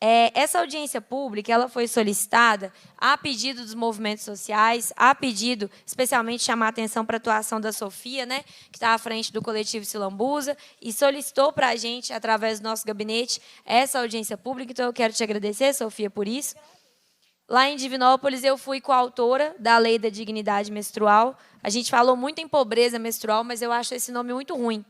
Essa audiência pública ela foi solicitada a pedido dos movimentos sociais, a pedido, especialmente, chamar a atenção para a atuação da Sofia, né, que está à frente do coletivo Silambuza, e solicitou para a gente, através do nosso gabinete, essa audiência pública. Então, eu quero te agradecer, Sofia, por isso. Lá em Divinópolis, eu fui coautora da Lei da Dignidade Menstrual. A gente falou muito em pobreza menstrual, mas eu acho esse nome muito ruim.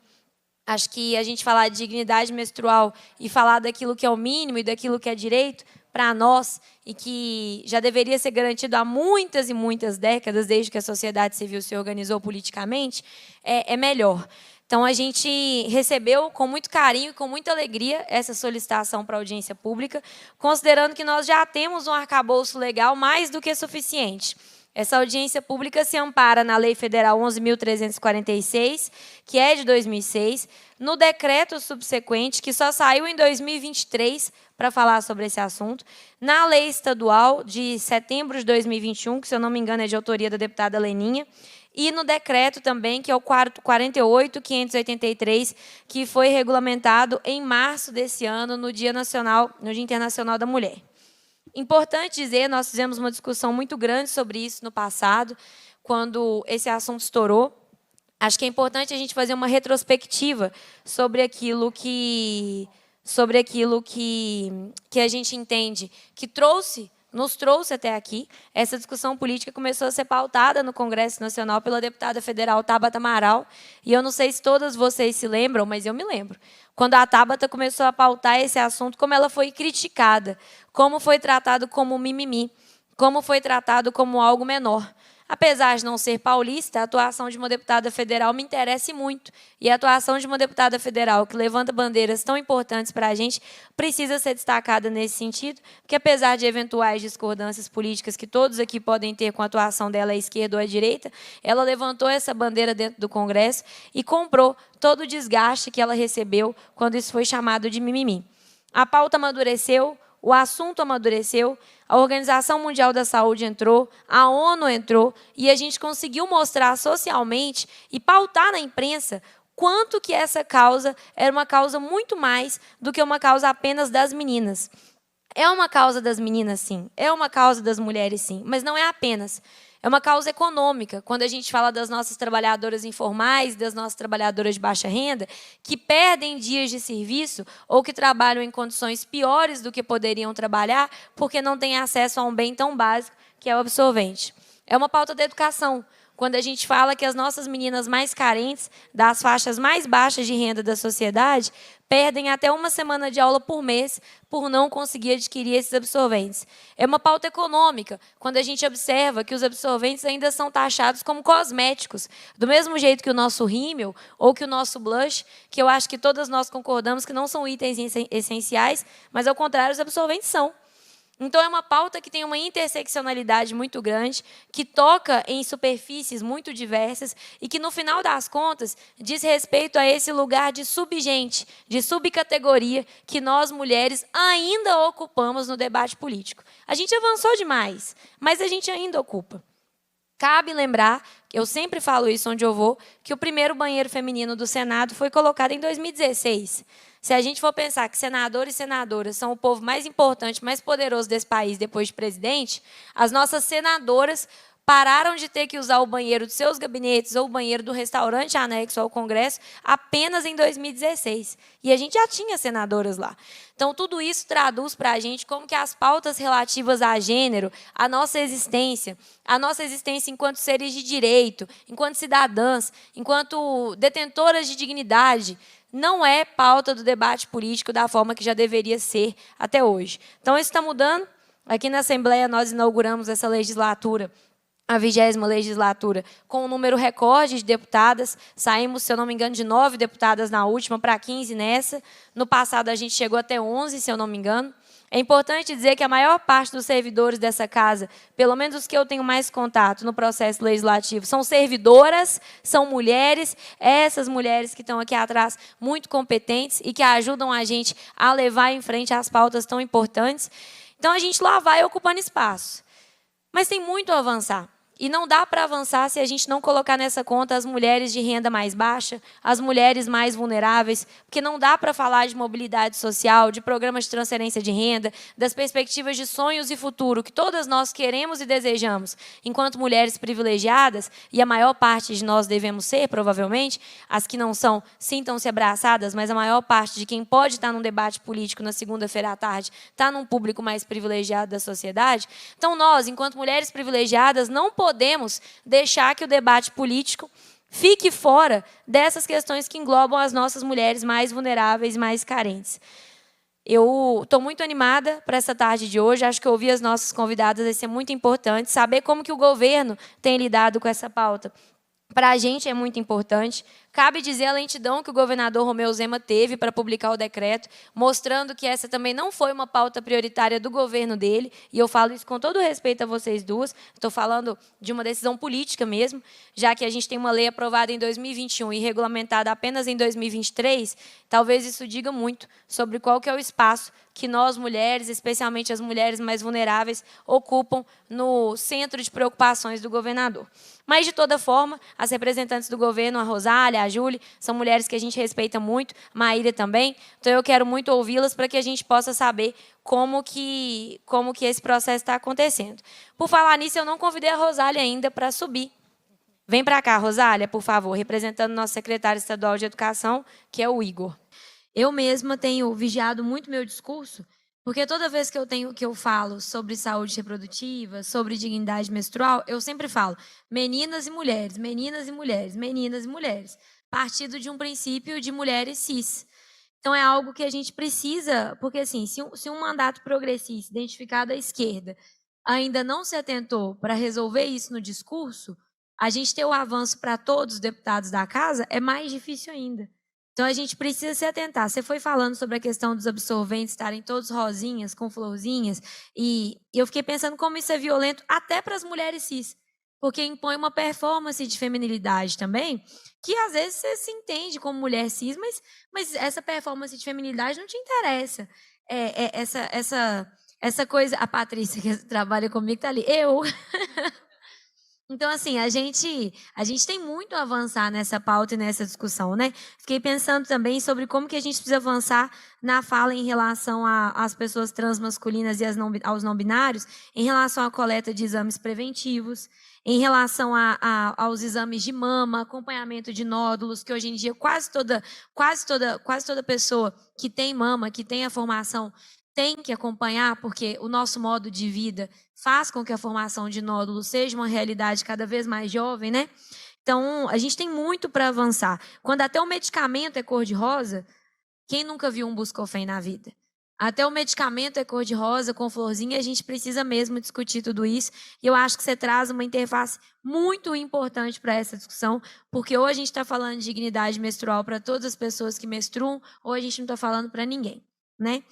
Acho que a gente falar de dignidade menstrual e falar daquilo que é o mínimo e daquilo que é direito para nós e que já deveria ser garantido há muitas e muitas décadas, desde que a sociedade civil se organizou politicamente, é melhor. Então, a gente recebeu com muito carinho e com muita alegria essa solicitação para audiência pública, considerando que nós já temos um arcabouço legal mais do que suficiente. Essa audiência pública se ampara na Lei Federal 11.346, que é de 2006, no decreto subsequente, que só saiu em 2023 para falar sobre esse assunto, na Lei Estadual de setembro de 2021, que, se eu não me engano, é de autoria da deputada Leninha, e no decreto também, que é o 48.583, que foi regulamentado em março desse ano, no Dia Internacional da Mulher. Importante dizer, nós fizemos uma discussão muito grande sobre isso no passado, quando esse assunto estourou. Acho que é importante a gente fazer uma retrospectiva sobre aquilo que a gente entende que nos trouxe até aqui. Essa discussão política começou a ser pautada no Congresso Nacional pela deputada federal Tabata Amaral, e eu não sei se todas vocês se lembram, mas eu me lembro. Quando a Tabata começou a pautar esse assunto, como ela foi criticada, como foi tratado como mimimi, como foi tratado como algo menor. Apesar de não ser paulista, a atuação de uma deputada federal me interessa muito. E a atuação de uma deputada federal que levanta bandeiras tão importantes para a gente precisa ser destacada nesse sentido, porque, apesar de eventuais discordâncias políticas que todos aqui podem ter com a atuação dela à esquerda ou à direita, ela levantou essa bandeira dentro do Congresso e comprou todo o desgaste que ela recebeu quando isso foi chamado de mimimi. A pauta amadureceu, o assunto amadureceu, a Organização Mundial da Saúde entrou, a ONU entrou, e a gente conseguiu mostrar socialmente e pautar na imprensa quanto que essa causa era uma causa muito mais do que uma causa apenas das meninas. É uma causa das meninas, sim. É uma causa das mulheres, sim. Mas não é apenas. É uma causa econômica, quando a gente fala das nossas trabalhadoras informais, das nossas trabalhadoras de baixa renda, que perdem dias de serviço ou que trabalham em condições piores do que poderiam trabalhar porque não têm acesso a um bem tão básico que é o absorvente. É uma pauta da educação, quando a gente fala que as nossas meninas mais carentes, das faixas mais baixas de renda da sociedade, perdem até uma semana de aula por mês por não conseguir adquirir esses absorventes. É uma pauta econômica, quando a gente observa que os absorventes ainda são taxados como cosméticos, do mesmo jeito que o nosso rímel ou que o nosso blush, que eu acho que todas nós concordamos que não são itens essenciais, mas, ao contrário, os absorventes são. Então, é uma pauta que tem uma interseccionalidade muito grande, que toca em superfícies muito diversas e que, no final das contas, diz respeito a esse lugar de subgente, de subcategoria que nós, mulheres, ainda ocupamos no debate político. A gente avançou demais, mas a gente ainda ocupa. Cabe lembrar, eu sempre falo isso onde eu vou, que o primeiro banheiro feminino do Senado foi colocado em 2016. Se a gente for pensar que senadores e senadoras são o povo mais importante, mais poderoso desse país depois de presidente, as nossas senadoras pararam de ter que usar o banheiro dos seus gabinetes ou o banheiro do restaurante anexo ao Congresso apenas em 2016. E a gente já tinha senadoras lá. Então, tudo isso traduz para a gente como que as pautas relativas a gênero, a nossa existência enquanto seres de direito, enquanto cidadãs, enquanto detentoras de dignidade, não é pauta do debate político da forma que já deveria ser até hoje. Então, isso está mudando. Aqui na Assembleia, nós inauguramos essa legislatura, a 20ª legislatura, com um número recorde de deputadas. Saímos, se eu não me engano, de 9 deputadas na última para 15 nessa. No passado, a gente chegou até 11, se eu não me engano. É importante dizer que a maior parte dos servidores dessa casa, pelo menos os que eu tenho mais contato no processo legislativo, são servidoras, são mulheres, essas mulheres que estão aqui atrás, muito competentes e que ajudam a gente a levar em frente as pautas tão importantes. Então, a gente lá vai ocupando espaço. Mas tem muito a avançar. E não dá para avançar se a gente não colocar nessa conta as mulheres de renda mais baixa, as mulheres mais vulneráveis, porque não dá para falar de mobilidade social, de programas de transferência de renda, das perspectivas de sonhos e futuro que todas nós queremos e desejamos, enquanto mulheres privilegiadas, e a maior parte de nós devemos ser, provavelmente, as que não são, sintam-se abraçadas, mas a maior parte de quem pode estar num debate político na segunda-feira à tarde está num público mais privilegiado da sociedade. Então, nós, enquanto mulheres privilegiadas, não podemos deixar que o debate político fique fora dessas questões que englobam as nossas mulheres mais vulneráveis e mais carentes. Eu estou muito animada para essa tarde de hoje, acho que ouvir as nossas convidadas vai ser muito importante, saber como que o governo tem lidado com essa pauta. Para a gente é muito importante. Cabe dizer a lentidão que o governador Romeu Zema teve para publicar o decreto, mostrando que essa também não foi uma pauta prioritária do governo dele, e eu falo isso com todo respeito a vocês duas, estou falando de uma decisão política mesmo, já que a gente tem uma lei aprovada em 2021 e regulamentada apenas em 2023, talvez isso diga muito sobre qual que é o espaço que nós, mulheres, especialmente as mulheres mais vulneráveis, ocupam no centro de preocupações do governador. Mas, de toda forma, as representantes do governo, a Rosália, a Júlia, são mulheres que a gente respeita muito, a Maíra também, então eu quero muito ouvi-las para que a gente possa saber como que esse processo está acontecendo. Por falar nisso, eu não convidei a Rosália ainda para subir. Vem para cá, Rosália, por favor, representando o nosso secretário estadual de Educação, que é o Igor. Eu mesma tenho vigiado muito meu discurso, porque toda vez que eu falo sobre saúde reprodutiva, sobre dignidade menstrual, eu sempre falo meninas e mulheres, meninas e mulheres, meninas e mulheres, partindo de um princípio de mulheres cis. Então, é algo que a gente precisa, porque assim, se um mandato progressista identificado à esquerda ainda não se atentou para resolver isso no discurso, a gente ter o avanço para todos os deputados da casa é mais difícil ainda. Então, a gente precisa se atentar. Você foi falando sobre a questão dos absorventes estarem todos rosinhas, com florzinhas, e eu fiquei pensando como isso é violento até para as mulheres cis, porque impõe uma performance de feminilidade também, que às vezes você se entende como mulher cis, mas essa performance de feminilidade não te interessa. Essa coisa... A Patrícia, que trabalha comigo, está ali. Eu... Então, assim, a gente tem muito a avançar nessa pauta e nessa discussão, né? Fiquei pensando também sobre como que a gente precisa avançar na fala em relação às pessoas transmasculinas e aos não binários, em relação à coleta de exames preventivos, em relação aos exames de mama, acompanhamento de nódulos, que hoje em dia quase toda pessoa que tem mama, que tem a formação, tem que acompanhar, porque o nosso modo de vida faz com que a formação de nódulos seja uma realidade cada vez mais jovem, né? Então, a gente tem muito para avançar. Quando até o medicamento é cor-de-rosa, quem nunca viu um Buscofen na vida? Até o medicamento é cor-de-rosa, com florzinha, a gente precisa mesmo discutir tudo isso. E eu acho que você traz uma interface muito importante para essa discussão, porque hoje a gente está falando de dignidade menstrual para todas as pessoas que menstruam, ou a gente não está falando para ninguém, né?